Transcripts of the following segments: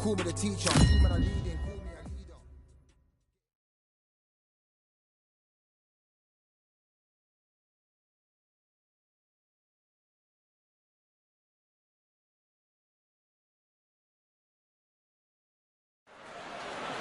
call me the teacher. You man are leading, call me a leader.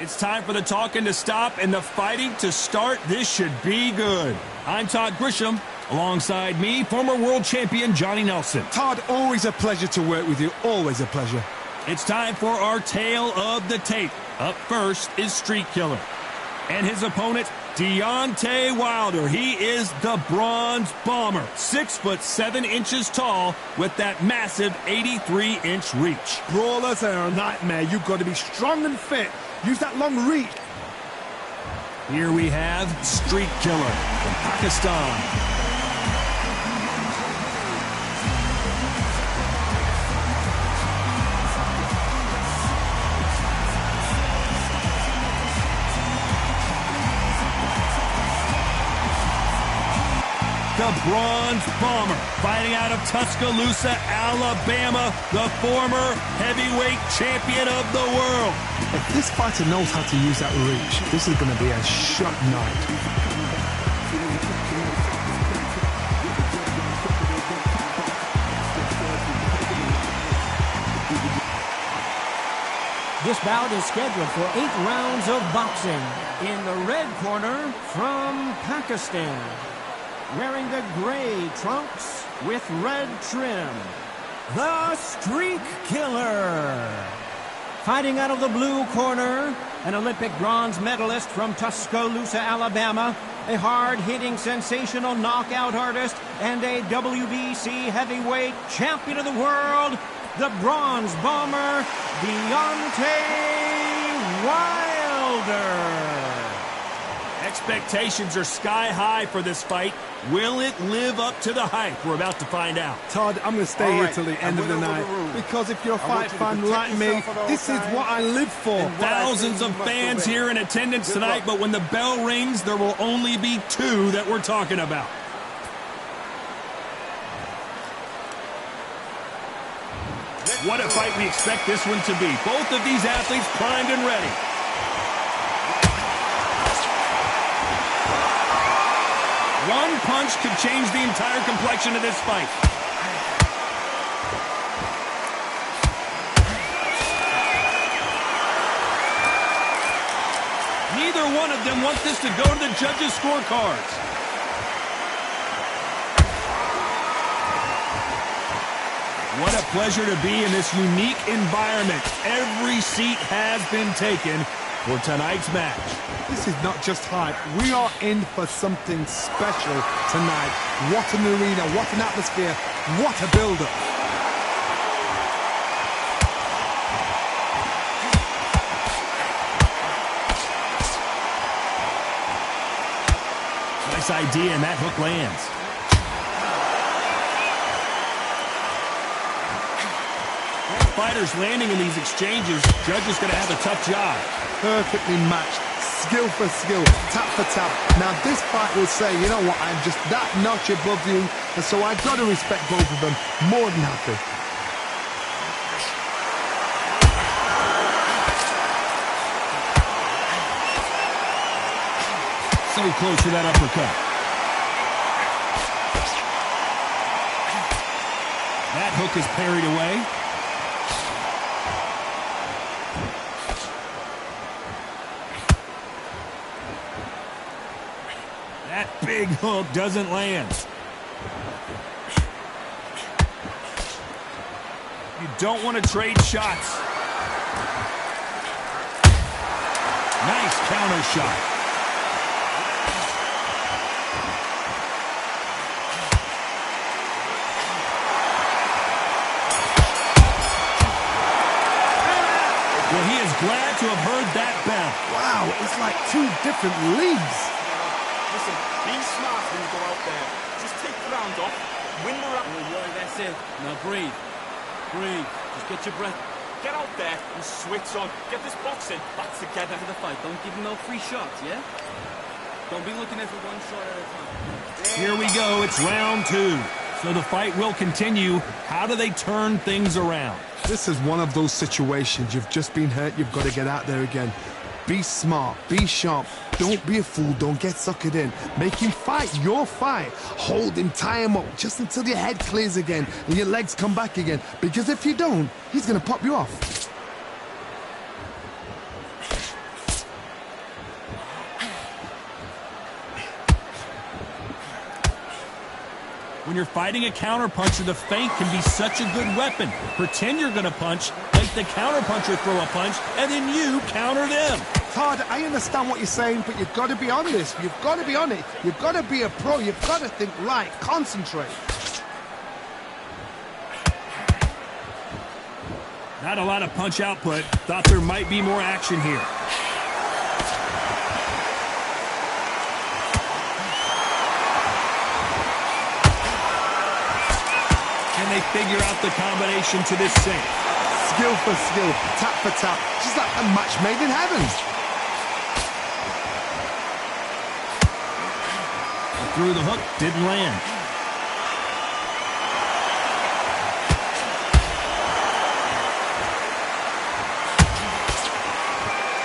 It's time for the talking to stop and the fighting to start. This should be good. I'm Todd Grisham. Alongside me, former world champion Johnny Nelson. Todd, always a pleasure to work with you. Always a pleasure. It's time for our tale of the tape. Up first is Street Killer. And his opponent, Deontay Wilder. He is the Bronze Bomber. 6'7" tall with that massive 83-inch reach. Brawlers are a nightmare. You've got to be strong and fit. Use that long reach. Here we have Street Killer from Pakistan. The Bronze Bomber, fighting out of Tuscaloosa, Alabama, the former heavyweight champion of the world. If this fighter knows how to use that reach, this is going to be a shot night. This bout is scheduled for 8 rounds of boxing. In the red corner, from Pakistan, wearing the gray trunks with red trim, the Street Killer. Fighting out of the blue corner, an Olympic bronze medalist from Tuscaloosa, Alabama, a hard-hitting, sensational knockout artist, and a WBC heavyweight champion of the world, the Bronze Bomber, Deontay Wilder. Expectations are sky high for this fight. Will it live up to the hype? We're about to find out. Todd, I'm going to stay here till the end of the night. Because if you're a fight fan like me, this is what I live for. Thousands of fans here in attendance tonight, but when the bell rings, there will only be 2 that we're talking about. What a fight we expect this one to be. Both of these athletes primed and ready. One punch could change the entire complexion of this fight. Neither one of them want this to go to the judges' scorecards. What a pleasure to be in this unique environment. Every seat has been taken for tonight's match. This is not just hype. We are in for something special tonight. What an arena, what an atmosphere, what a build-up. Nice idea, and that hook lands. Fighters landing in these exchanges, judges going to have a tough job. Perfectly matched, skill for skill, tap for tap. Now this fight will say, you know what, I'm just that notch above you, and so I've got to respect both of them more than happy. So close to that uppercut. That hook is parried away. That big hook doesn't land. You don't want to trade shots. Nice counter shot. Well, he is glad to have heard that bell. Wow, it's like 2 different leagues. Listen, be smart when you go out there. Just take the round off, win the round. Yeah, that's it. Now breathe. Breathe. Just get your breath. Get out there and switch on. Get this boxing back together. For the fight. Don't give him no free shots, yeah? Don't be looking at it one shot at a time. Here we go. It's round 2. So the fight will continue. How do they turn things around? This is one of those situations. You've just been hurt. You've got to get out there again. Be smart. Be sharp. Don't be a fool. Don't get suckered in. Make him fight your fight. Hold him. Tie him up just until your head clears again and your legs come back again. Because if you don't, he's going to pop you off. When you're fighting a counterpuncher, the feint can be such a good weapon. Pretend you're going to punch, make the counterpuncher throw a punch, and then you counter them. Todd, I understand what you're saying, but you've got to be on this. You've got to be on it. You've got to be a pro. You've got to think right. Concentrate. Not a lot of punch output. Thought there might be more action here. Can they figure out the combination to this sink? Skill for skill, tap for tap, just like a match made in heaven. Through the hook, didn't land.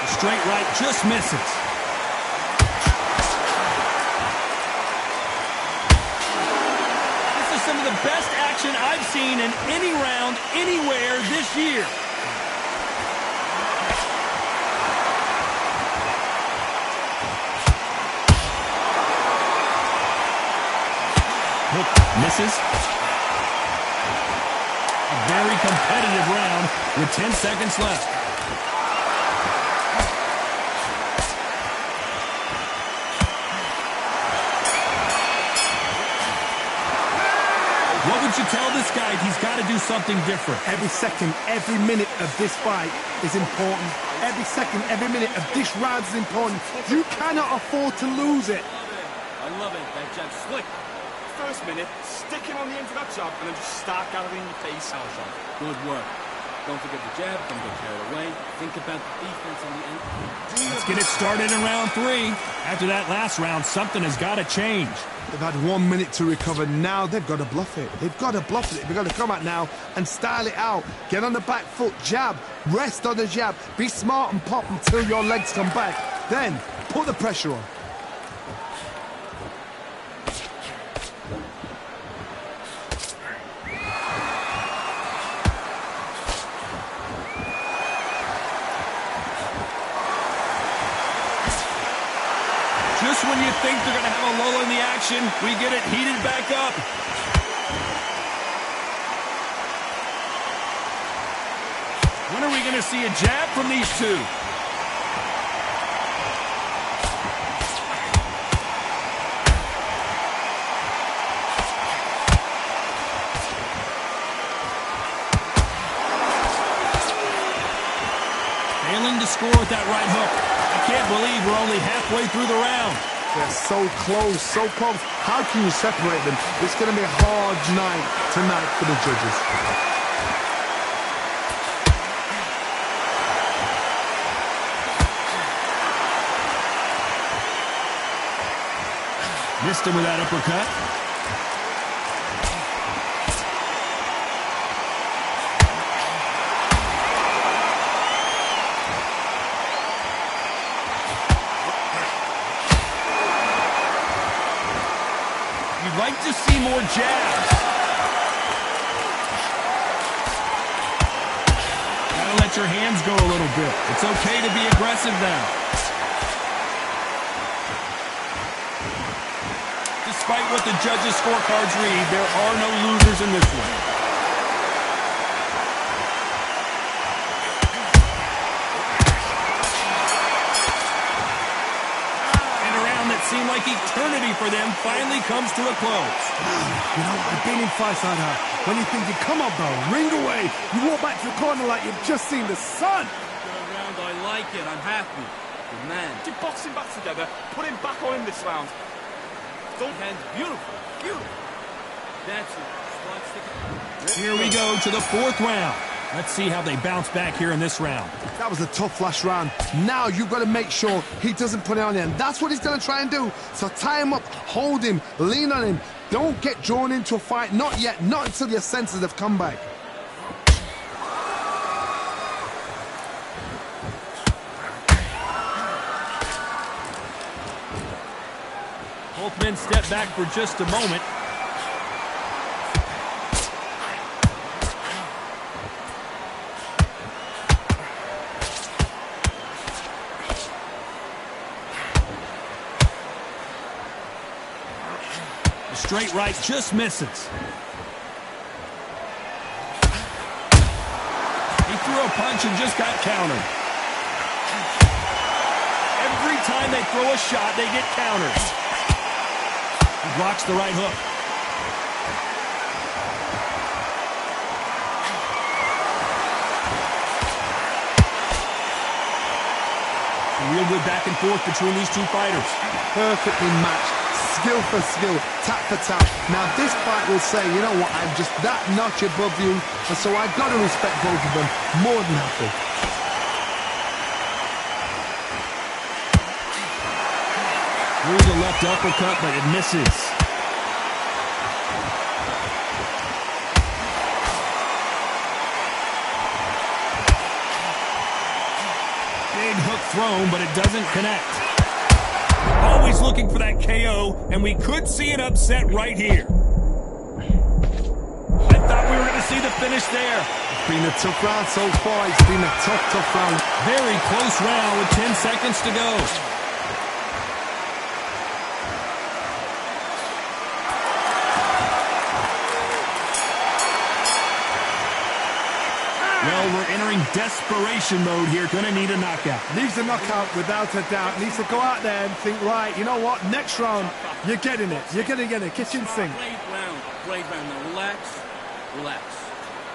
The straight right just misses. This is some of the best action I've seen in any round, anywhere this year. Hook misses. A very competitive round with 10 seconds left. What would you tell this guy if he's got to do something different? Every second, every minute of this fight is important. Every second, every minute of this round is important. You cannot afford to lose it. I love it. That jab slick. First minute, stick him on the end of that jab and then just start gathering your pace. Good work. Don't forget the jab. Don't get carried away. Think about the defense on the end. Let's get it started in round 3. After that last round, something has got to change. They've had 1 minute to recover. Now they've got to bluff it. They've got to bluff it. They've got to come out now and style it out. Get on the back foot, jab, rest on the jab. Be smart and pop until your legs come back. Then put the pressure on. Just when you think they're going to have a lull in the action, we get it heated back up. When are we going to see a jab from these two? Failing to score with that right hook. I can't believe we're only halfway through the round. They're so close, so close. How can you separate them? It's going to be a hard night tonight for the judges. Missed him with that uppercut. You'd like to see more jabs. Gotta let your hands go a little bit. It's okay to be aggressive now. Despite what the judges' scorecards read, there are no losers in this one. And a round that seemed like eternity for them finally comes to a close. You know, I've been in fights like that. When you think, come on, bro, ring away. You walk back to the corner like you've just seen the sun. Good round. I like it. I'm happy. Good man. Keep boxing back together. Put him back on him this round. Don't hands. Beautiful. Beautiful. That's it. Slide stick. Here we go to the 4th round. Let's see how they bounce back here in this round. That was a tough last round. Now you've got to make sure he doesn't put it on him. That's what he's going to try and do. So tie him up, hold him, lean on him, Don't get drawn into a fight. Not yet. Not until your senses have come back. Both men step back for just a moment. The straight right just misses. He threw a punch and just got countered. Every time they throw a shot, they get countered. He blocks the right hook. Real good back and forth between these two fighters. Perfectly matched. Skill for skill. Tap for tap. Now this fight will say, you know what, I'm just that notch above you, and so I've got to respect both of them. More than happy. Through the left uppercut, but it misses. Big hook thrown, but it doesn't connect. Always looking for that KO, and we could see an upset right here. I thought we were going to see the finish there. It's been a tough round so far. It's been a tough round. Very close round with 10 seconds to go. Well, we're entering desperation mode here. Gonna need a knockout. Needs a knockout without a doubt. Needs to go out there and think, right, you know what, next round, you're getting it. You're gonna get it. Kitchen sink. Great round. Now relax.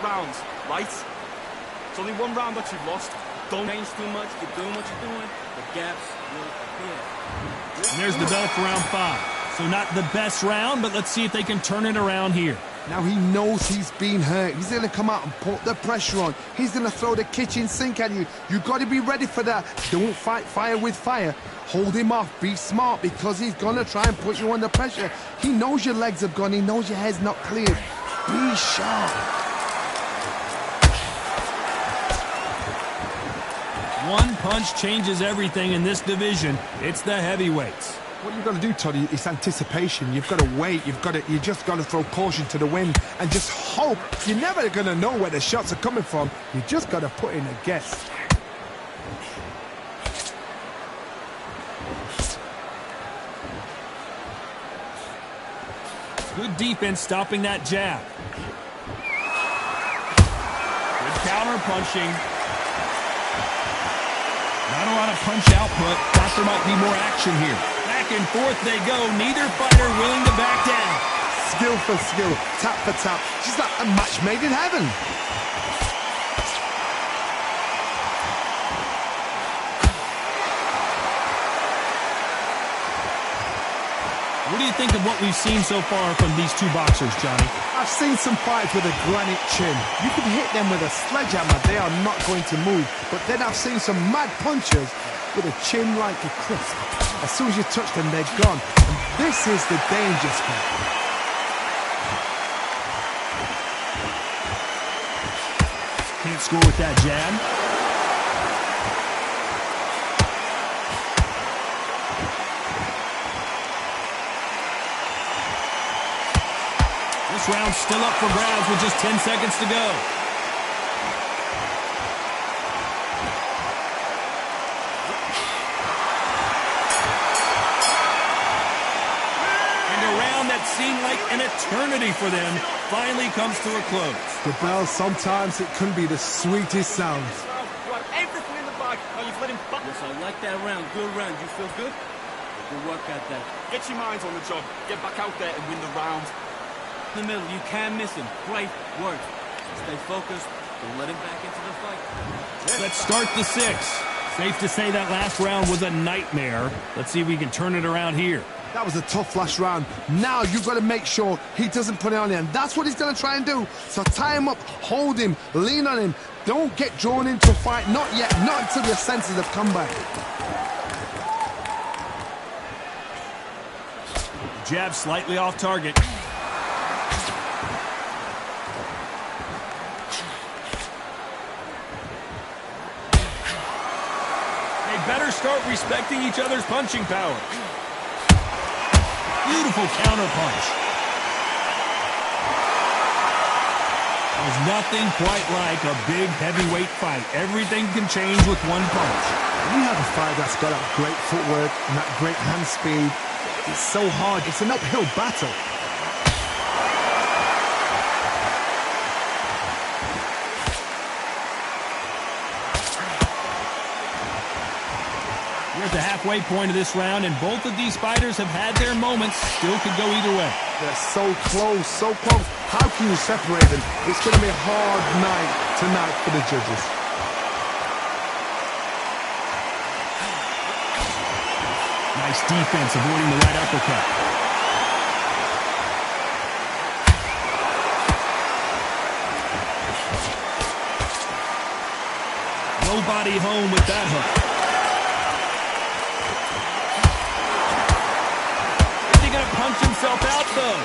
Rounds, right? It's only one round that you've lost. Don't Change too much. Keep doing what you're doing. The gaps will appear. And there's the bell for round 5. So not the best round, but let's see if they can turn it around here. Now he knows he's been hurt. He's going to come out and put the pressure on. He's going to throw the kitchen sink at you. You've got to be ready for that. Don't fight fire with fire. Hold him off. Be smart, because he's going to try and put you under pressure. He knows your legs have gone. He knows your head's not cleared. Be sharp. One punch changes everything in this division. It's the heavyweights. What you've got to do, Toddy, is anticipation. You've got to wait. You just got to throw caution to the wind and just hope. You're never going to know where the shots are coming from. You just got to put in a guess. Good defense stopping that jab. Good counter punching. Not a lot of punch output. Thought there might be more action here. Back and forth they go. Neither fighter willing to back down. Skill for skill, tap for tap. She's like a match made in heaven. What do you think of what we've seen so far from these two boxers, Johnny? I've seen some fights with a granite chin. You can hit them with a sledgehammer, they are not going to move. But then I've seen some mad punchers with a chin like a crisp. As soon as you touch them, they're gone. And this is the danger spot. Can't score with that jab. This round's still up for grabs with just 10 seconds to go. And a round that seemed like an eternity for them finally comes to a close. The bell, sometimes it can be the sweetest sounds. You have everything in the bag. Now you've let him back. Yes, I like that round. Good round. You feel good? Good work out there. Get your minds on the job. Get back out there and win the round. In the middle, you can miss him. Great work. Stay focused. Don't let him back into the fight. Let's start the 6th. Safe to say that last round was a nightmare. Let's see if we can turn it around here. That was a tough last round. Now you've got to make sure he doesn't put it on you, and that's what he's going to try and do. So tie him up, hold him, lean on him. Don't get drawn into a fight. Not yet. Not until your senses have come back. Jab slightly off target. better start respecting each other's punching power. Beautiful counter punch. There's nothing quite like a big heavyweight fight. Everything can change with one punch. When you have a fighter that's got that great footwork and that great hand speed, it's so hard. It's an uphill battle. We're at the halfway point of this round, and both of these fighters have had their moments. Still could go either way. They're so close, so close. How can you separate them? It's going to be a hard night tonight for the judges. Nice defense, avoiding the right uppercut. Nobody home with that hook. Punch himself out, though.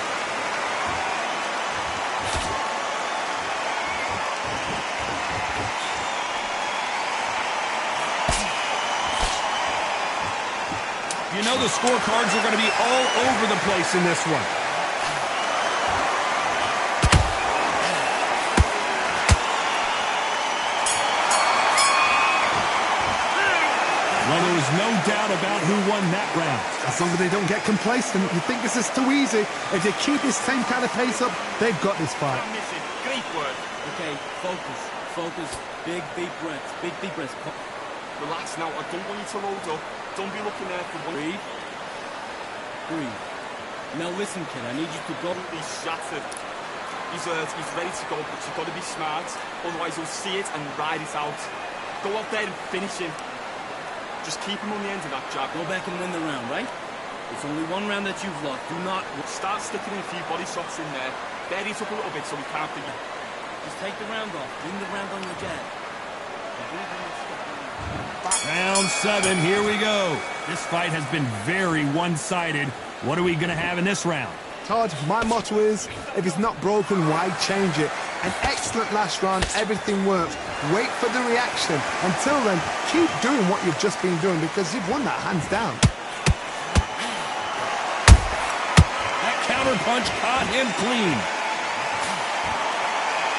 You know the scorecards are going to be all over the place in this one. Well, there was no doubt about who won that round. As long as they don't get complacent, you think this is too easy. If they keep this same kind of pace up, they've got this fight. Great work. Okay, focus. Focus. Big, deep breaths. Big, deep breaths. Relax now. I don't want you to load up. Don't be looking there for one. Breathe. Breathe. Now listen, kid. I need you to go. He's shattered. He's ready to go, but you've got to be smart. Otherwise, you'll see it and ride it out. Go out there and finish him. Just keep him on the end of that jab. Go back and win the round, right? It's only one round that you've lost. Do not... Start sticking in a few body shots in there. Bury it up a little bit so we can't be... Just take the round off. Win the round on your jab. Round 7, here we go. This fight has been very one-sided. What are we going to have in this round? Todd, my motto is, if it's not broken, why change it? An excellent last round, everything works. Wait for the reaction. Until then, keep doing what you've just been doing because you've won that hands down. That counter punch caught him clean.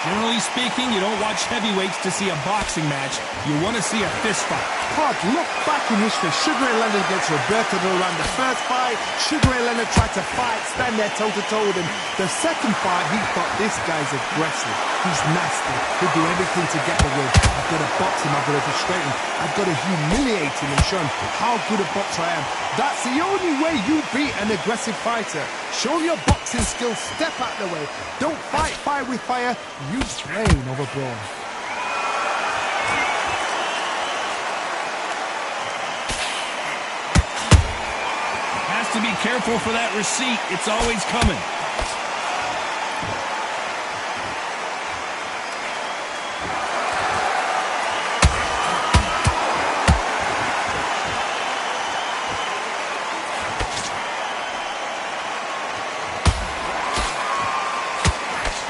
Generally speaking, you don't watch heavyweights to see a boxing match. You want to see a fist fight. Todd, look back in history. Sugar Ray Leonard against Roberto Duran. The first fight, Sugar Ray Leonard tried to fight, stand there toe-to-toe with him. The second fight, he thought, this guy's aggressive. He's nasty. He'll do everything to get the win. I've got to box him. I've got to frustrate him. I've got to humiliate him and show him how good a boxer I am. That's the only way you beat an aggressive fighter. Show your boxing skills. Step out the way. Don't fight fire with fire. You train over brawn. Has to be careful for that receipt. It's always coming.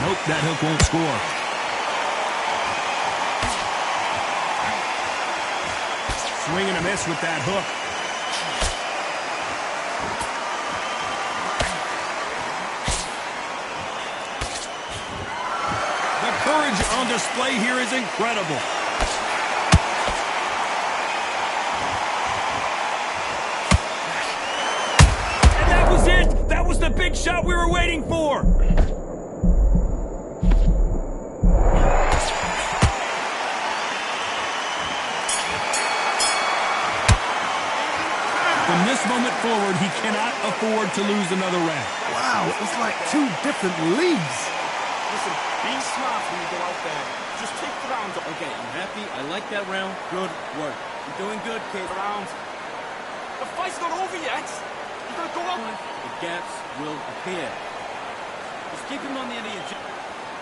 Nope, that hook won't score. Swing and a miss with that hook. The courage on display here is incredible. And that was it! That was the big shot we were waiting for! From this moment forward, he cannot afford to lose another round. Wow, it was like two different leagues. Listen, be smart when you go out there. Just take the round up. Okay, I'm happy. I like that round. Good work. You're doing good, kid. Round. The fight's not over yet. You've got to go out. The gaps will appear. Just keep him on the end of your jab.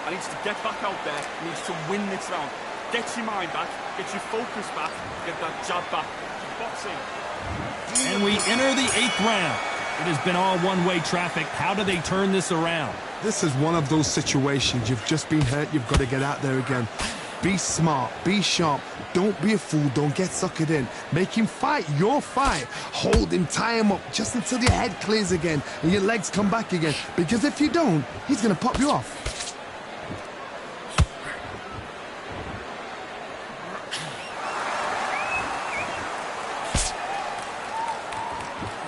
I need you to get back out there. You need to win this round. Get your mind back. Get your focus back. Get that jab back. Keep boxing. And we enter the 8th round. It has been all one-way traffic. How do they turn this around? This is one of those situations. You've just been hurt. You've got to get out there again. Be smart, be sharp, don't be a fool, don't get suckered in. Make him fight your fight. Hold him, tie him up, just until your head clears again and your legs come back again. Because if you don't, he's gonna pop you off.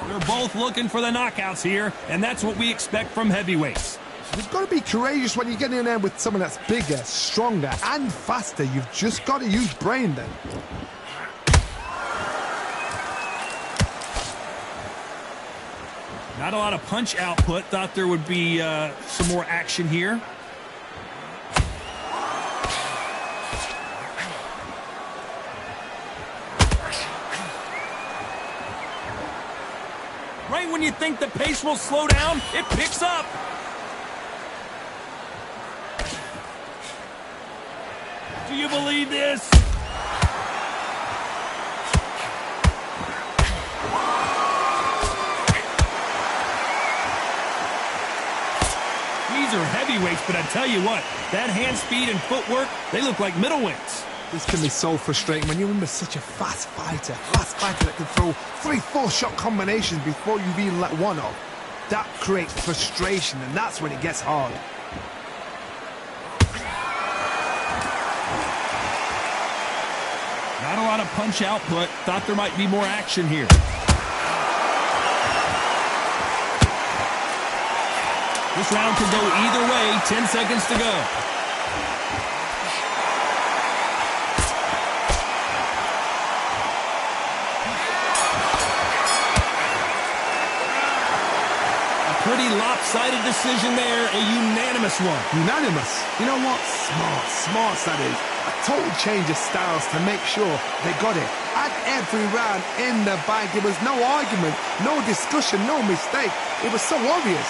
They're both looking for the knockouts here, and that's what we expect from heavyweights. You've got to be courageous when you get in there with someone that's bigger, stronger, and faster. You've just got to use brain then. Not a lot of punch output. Thought there would be some more action here. Right when you think the pace will slow down, it picks up. Do you believe this? These are heavyweights, but I tell you what, that hand speed and footwork, they look like middleweights. This can be so frustrating when you're under such a fast fighter that can throw 3-4 shot combinations before you've even let one off. That creates frustration, and that's when it gets hard. Not a lot of punch output. Thought there might be more action here. This round could go either way. 10 seconds to go. A pretty lopsided decision there. A unanimous one. Unanimous? You know what? Smart that is. A total change of styles to make sure they got it. And every round in the bag, there was no argument, no discussion, no mistake. It was so obvious.